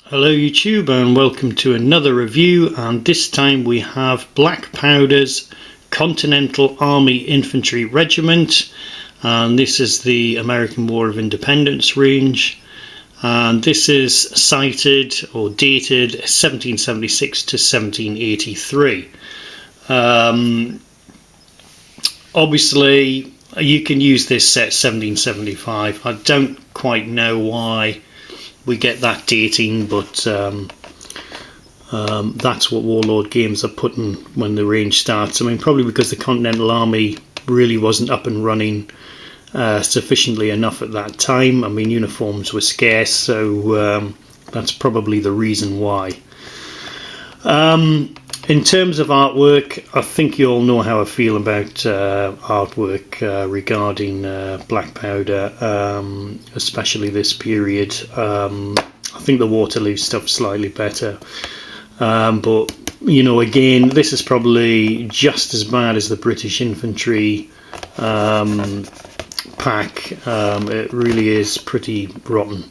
Hello YouTube and welcome to another review, and this time we have Black Powder's Continental Army Infantry Regiment, and this is the American War of Independence range, and this is cited or dated 1776 to 1783. Obviously you can use this set 1775. I don't quite know why we get that dating, but that's what Warlord games are putting when the range starts. I mean, probably because the Continental Army really wasn't up and running sufficiently enough at that time. I mean, uniforms were scarce, so that's probably the reason why. In terms of artwork, I think you all know how I feel about artwork regarding Black Powder, especially this period. I think the Waterloo stuff's slightly better, but you know, again, this is probably just as bad as the British infantry pack. It really is pretty rotten.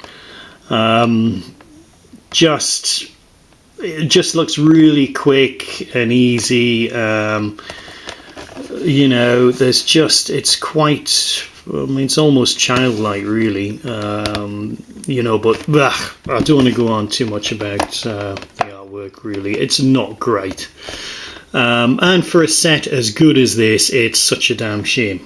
It just looks really quick and easy. You know, it's quite, I mean, it's almost childlike really. You know, but I don't want to go on too much about the artwork really. It's not great. And for a set as good as this, it's such a damn shame.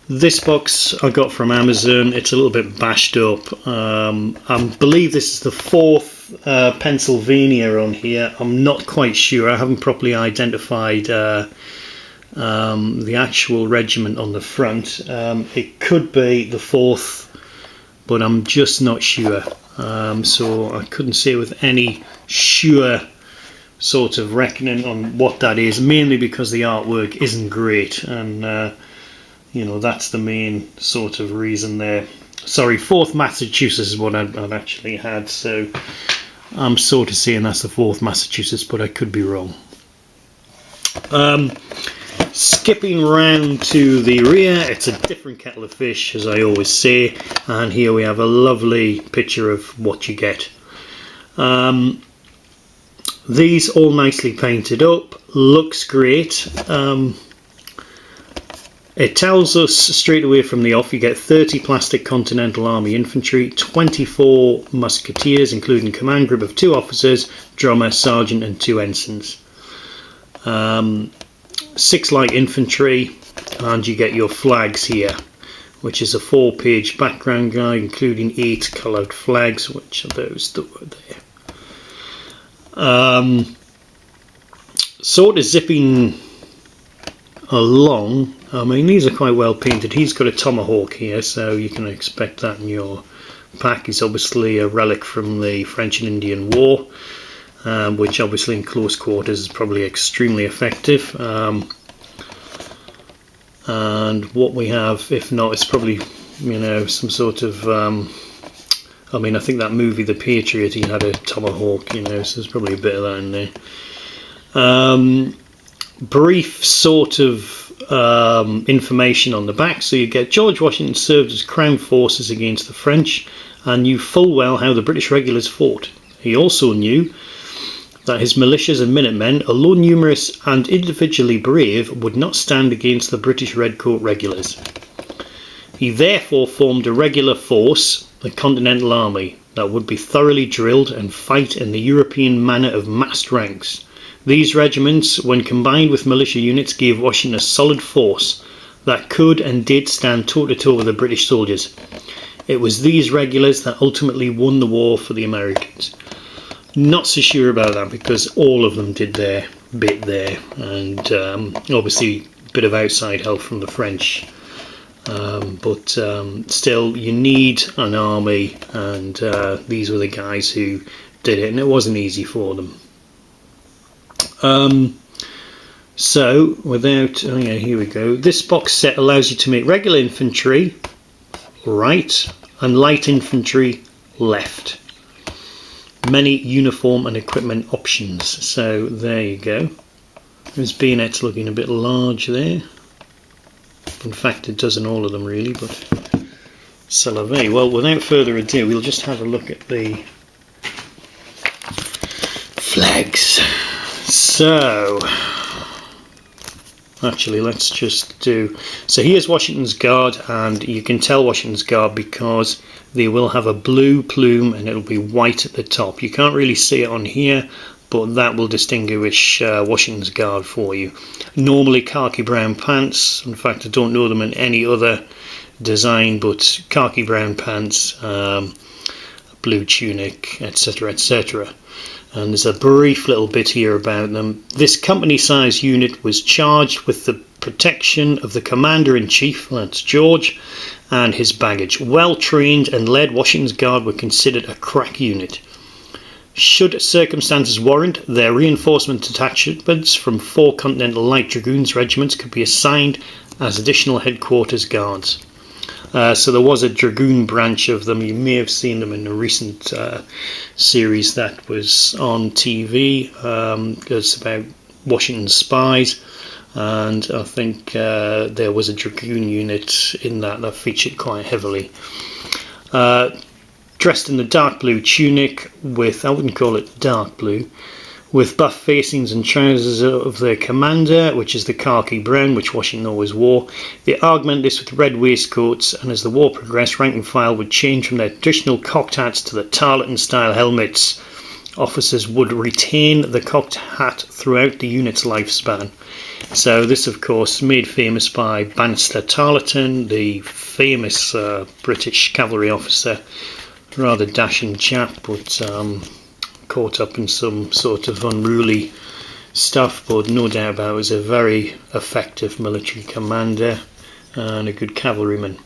This box I got from Amazon. It's a little bit bashed up. I believe this is the 4th Pennsylvania on here. I'm not quite sure. I haven't properly identified the actual regiment on the front. It could be the 4th, but I'm just not sure. So I couldn't say with any sure sort of reckoning on what that is, mainly because the artwork isn't great, and you know, that's the main sort of reason there. Sorry, 4th Massachusetts is what I'd actually had, so I'm sort of saying that's the 4th Massachusetts, but I could be wrong. Skipping round to the rear, it's a different kettle of fish, as I always say, and here we have a lovely picture of what you get. These all nicely painted up, looks great. It tells us straight away from the off you get 30 plastic Continental Army infantry, 24 musketeers including command group of 2 officers, drummer, sergeant and 2 ensigns, 6 light infantry, and you get your flags here, which is a 4-page background guide including 8 coloured flags, which are those that were there. Sort of zipping along, I mean, these are quite well painted. He's got a tomahawk here, so you can expect that in your pack. He's obviously a relic from the French and Indian War, which obviously in close quarters is probably extremely effective. And what we have, if not, it's probably, you know, some sort of I mean, I think that movie The Patriot, he had a tomahawk, you know, so there's probably a bit of that in there. Brief sort of information on the back. So you get George Washington served as Crown forces against the French and knew full well how the British regulars fought. He also knew that his militias and Minutemen, although numerous and individually brave, would not stand against the British Redcoat regulars. He therefore formed a regular force, the Continental Army, that would be thoroughly drilled and fight in the European manner of massed ranks. These regiments, when combined with militia units, gave Washington a solid force that could and did stand toe-to-toe with the British soldiers. It was these regulars that ultimately won the war for the Americans. Not so sure about that, because all of them did their bit there, and obviously a bit of outside help from the French. But still, you need an army, and these were the guys who did it, and it wasn't easy for them. So without, oh yeah, here we go. This box set allows you to make regular infantry right and light infantry left. Many uniform and equipment options. So there you go. His bayonet's looking a bit large there. In fact, it does in all of them really, but C'est la vie. Well, without further ado, we'll just have a look at the flags. So, actually, let's just do... So here's Washington's Guard, and you can tell Washington's Guard because they will have a blue plume and it'll be white at the top. You can't really see it on here, but that will distinguish Washington's Guard for you. Normally khaki brown pants. In fact, I don't know them in any other design, but khaki brown pants, blue tunic, etc, etc. And there's a brief little bit here about them. This company size unit was charged with the protection of the commander-in-chief, that's George, and his baggage. Well trained and led, Washington's Guard were considered a crack unit. Should circumstances warrant, their reinforcement detachments from 4 Continental Light Dragoons regiments could be assigned as additional headquarters guards. So there was a Dragoon branch of them. You may have seen them in a recent series that was on TV. It's about Washington spies, and I think there was a Dragoon unit in that featured quite heavily. Dressed in the dark blue tunic with, I wouldn't call it dark blue, with buff facings and trousers of their commander, which is the khaki brown, which Washington always wore. They augment this with red waistcoats, and as the war progressed, rank and file would change from their traditional cocked hats to the tarleton-style helmets. Officers would retain the cocked hat throughout the unit's lifespan. So this, of course, made famous by Bannister Tarleton, the famous British cavalry officer, rather dashing chap, but caught up in some sort of unruly stuff, but no doubt about it was a very effective military commander and a good cavalryman.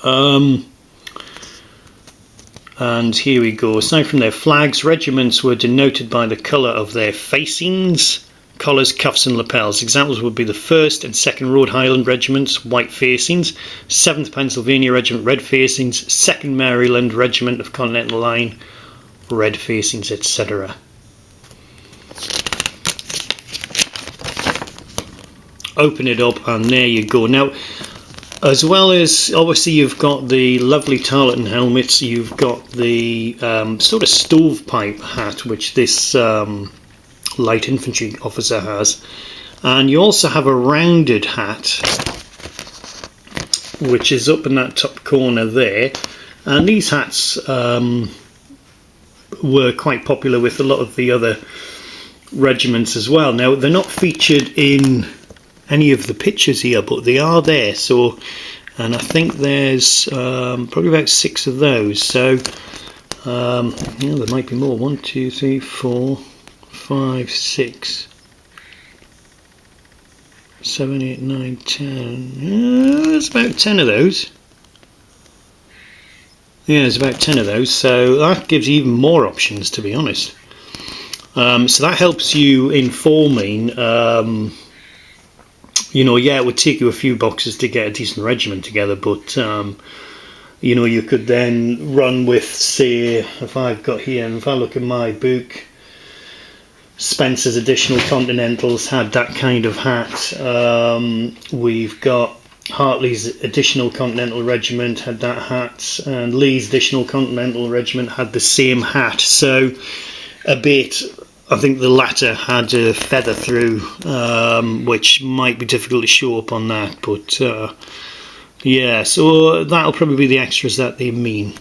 And here we go. Aside from their flags, regiments were denoted by the colour of their facings, collars, cuffs and lapels. Examples would be the 1st and 2nd Rhode Island Regiments, white facings, 7th Pennsylvania Regiment, red facings, 2nd Maryland Regiment of Continental Line, red facings, etc. Open it up and there you go. Now, as well as obviously you've got the lovely tarleton helmets, you've got the sort of stovepipe hat which this light infantry officer has, and you also have a rounded hat which is up in that top corner there, and these hats were quite popular with a lot of the other regiments as well. Now they're not featured in any of the pictures here, but they are there, so, and I think there's probably about 6 of those, so there might be more. 1, 2, 3, 4, 5, 6, 7, 8, 9, 10. There's about 10 of those. Yeah, there's about 10 of those, so that gives you even more options, to be honest. So that helps you in forming. You know, yeah, it would take you a few boxes to get a decent regiment together, but you know, you could then run with, say, if I've got here, and if I look in my book, Spencer's Additional Continentals had that kind of hat. We've got Hartley's Additional Continental Regiment had that hat, and Lee's Additional Continental Regiment had the same hat. So a bit, I think the latter had a feather through, which might be difficult to show up on that, but yeah, so that'll probably be the extras that they mean.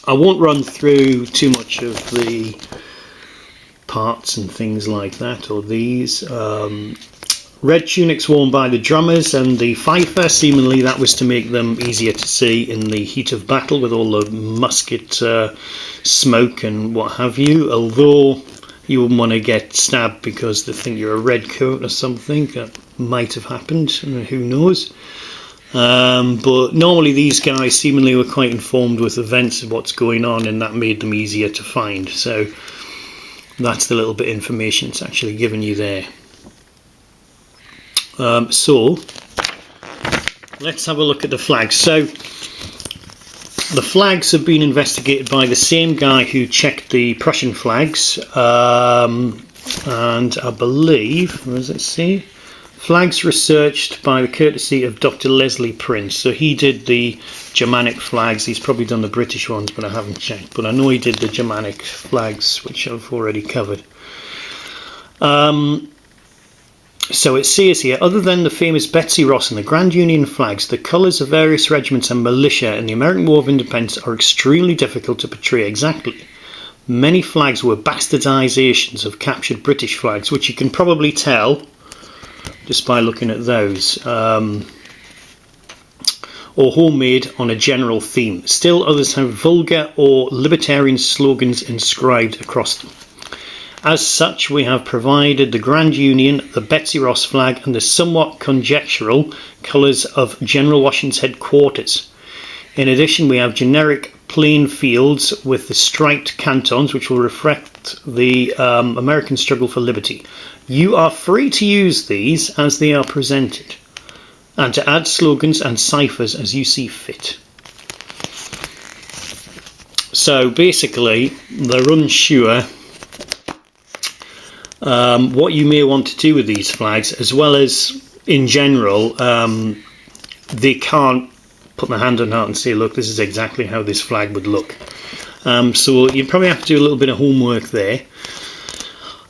I won't run through too much of the parts and things like that, or these. Red tunics worn by the drummers and the fifer, seemingly that was to make them easier to see in the heat of battle with all the musket smoke and what have you, although you wouldn't want to get stabbed because they think you're a red coat or something. That might have happened, who knows. But normally these guys seemingly were quite informed with events of what's going on, and that made them easier to find. So that's the little bit of information it's actually given you there. So let's have a look at the flags. So the flags have been investigated by the same guy who checked the Prussian flags, and I believe, what does it say? Flags researched by the courtesy of Dr. Leslie Prince. So he did the Germanic flags. He's probably done the British ones, but I haven't checked. But I know he did the Germanic flags, which I've already covered. So it says here, other than the famous Betsy Ross and the Grand Union flags, the colours of various regiments and militia in the American War of Independence are extremely difficult to portray exactly. Many flags were bastardizations of captured British flags, which you can probably tell just by looking at those, or homemade on a general theme. Still others have vulgar or libertarian slogans inscribed across them. As such, we have provided the Grand Union, the Betsy Ross flag and the somewhat conjectural colours of General Washington's headquarters. In addition, we have generic plain fields with the striped cantons, which will reflect the American struggle for liberty. You are free to use these as they are presented, and to add slogans and ciphers as you see fit. So basically, they're unsure what you may want to do with these flags, as well as in general, they can't put their hand on heart and say, look, this is exactly how this flag would look. So you probably have to do a little bit of homework there.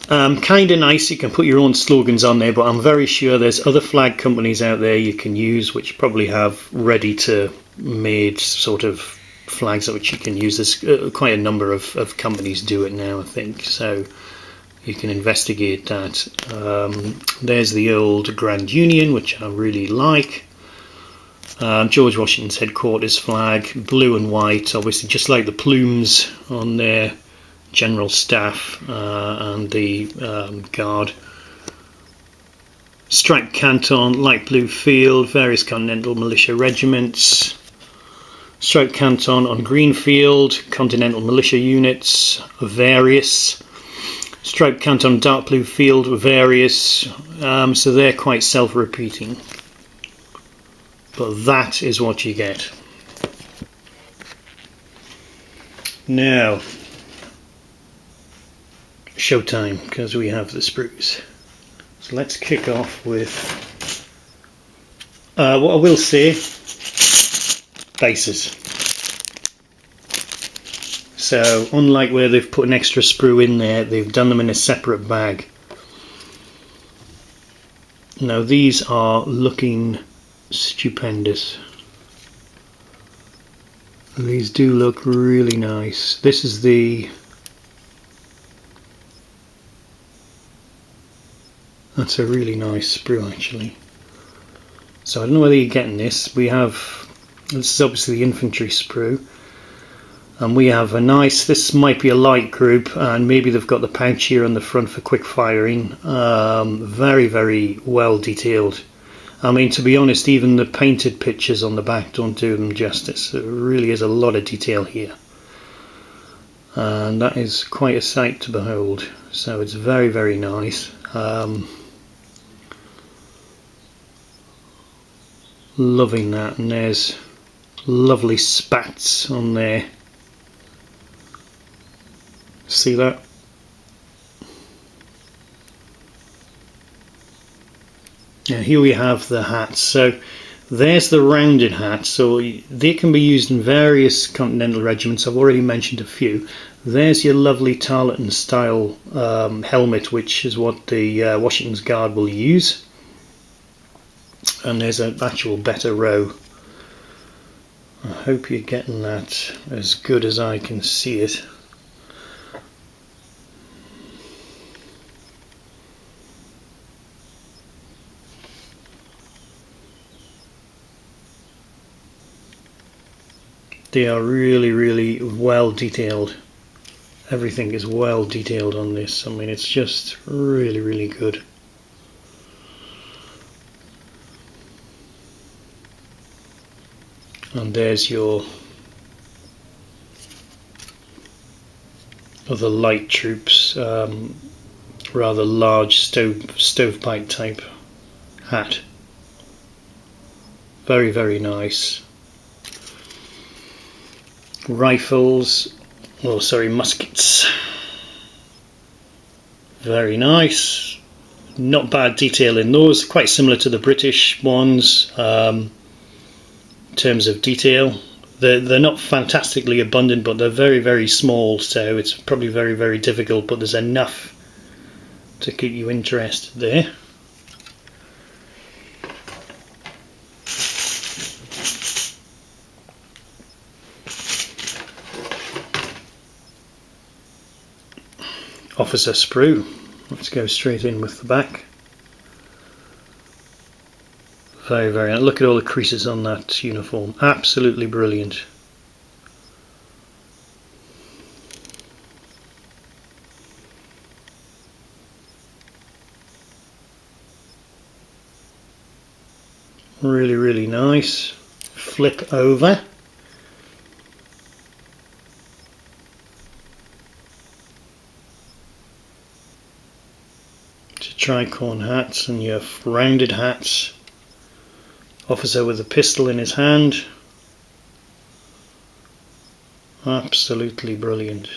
Kind of nice, you can put your own slogans on there, but I'm very sure there's other flag companies out there you can use which probably have ready to made sort of flags which you can use. There's quite a number of companies do it now, I think, so you can investigate that. There's the old Grand Union, which I really like. George Washington's headquarters flag, blue and white, obviously just like the plumes on their general staff and the guard. Striped canton, light blue field, various Continental Militia regiments. Striped canton on green field, Continental Militia units, various. Striped canton, dark blue field, various. So they're quite self-repeating. But that is what you get. Now, showtime, because we have the sprues. So let's kick off with what I will say, bases. So unlike where they've put an extra sprue in there, they've done them in a separate bag. Now these are looking stupendous. These do look really nice. This is that's a really nice sprue actually. So I don't know whether you're getting this. This is obviously the infantry sprue, and we have a nice, this might be a light group, and maybe they've got the pouch here on the front for quick firing. Very, very well detailed. I mean, to be honest, even the painted pictures on the back don't do them justice. There really is a lot of detail here, and that is quite a sight to behold. So it's very, very nice. Loving that, and there's lovely spats on there. See that? Now here we have the hats. So there's the rounded hat. So they can be used in various Continental regiments. I've already mentioned a few. There's your lovely Tarleton style helmet, which is what the Washington's Guard will use. And there's an actual better row. I hope you're getting that as good as I can see it. They are really, really well detailed. Everything is well detailed on this. I mean, it's just really, really good. And there's your other light troops, rather large stovepipe type hat. Very, very nice. Rifles, muskets. Very nice. not bad detail in those, quite similar to the British ones in terms of detail. They're not fantastically abundant, but they're very, very small, so it's probably very, very difficult, but there's enough to keep you interested there. Officer Sprue. Let's go straight in with the back. Very, very. Look at all the creases on that uniform. Absolutely brilliant. Really, really nice. Flip over. Tricorn hats and your rounded hats. Officer with a pistol in his hand. Absolutely brilliant.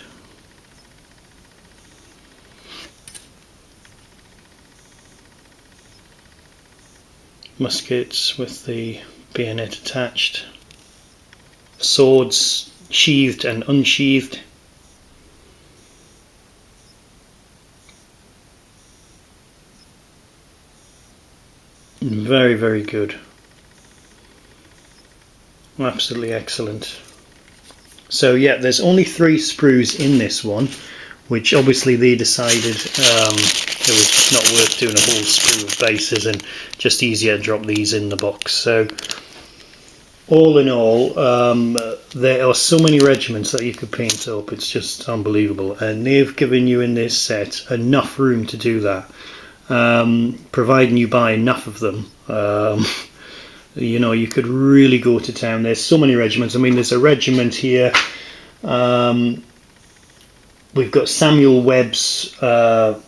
Muskets with the bayonet attached. Swords sheathed and unsheathed. Very, very good. Absolutely excellent. So yeah, there's only 3 sprues in this one, which obviously they decided it was just not worth doing a whole sprue of bases and just easier to drop these in the box. So all in all, there are so many regiments that you could paint up, it's just unbelievable, and they've given you in this set enough room to do that. Providing you buy enough of them, you know, you could really go to town. There's so many regiments. I mean, there's a regiment here. We've got Samuel Webb's, and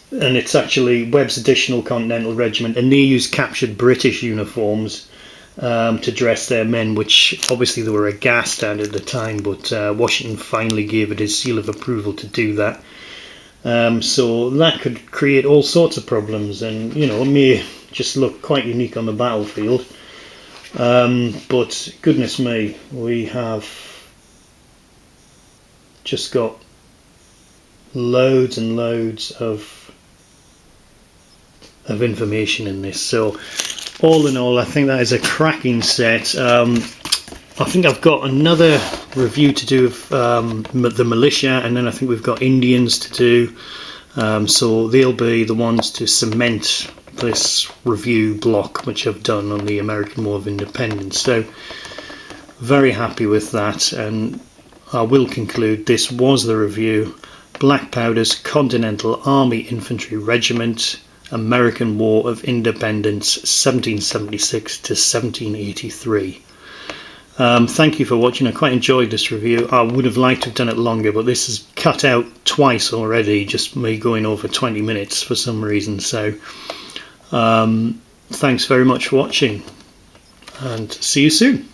it's actually Webb's Additional Continental Regiment, and they use captured British uniforms to dress their men, which obviously they were aghast at the time, but Washington finally gave it his seal of approval to do that. So that could create all sorts of problems, and you know, it may just look quite unique on the battlefield, but goodness me, we have just got loads and loads of information in this. So all in all, I think that is a cracking set. I think I've got another review to do of the militia, and then I think we've got Indians to do, so they'll be the ones to cement this review block which I've done on the American War of Independence. So very happy with that, and I will conclude this was the review. Black Powder's Continental Army Infantry Regiment, American War of Independence 1776 to 1783. Thank you for watching. I quite enjoyed this review. I would have liked to have done it longer, but this is cut out twice already, just me going over 20 minutes for some reason. So thanks very much for watching, and see you soon.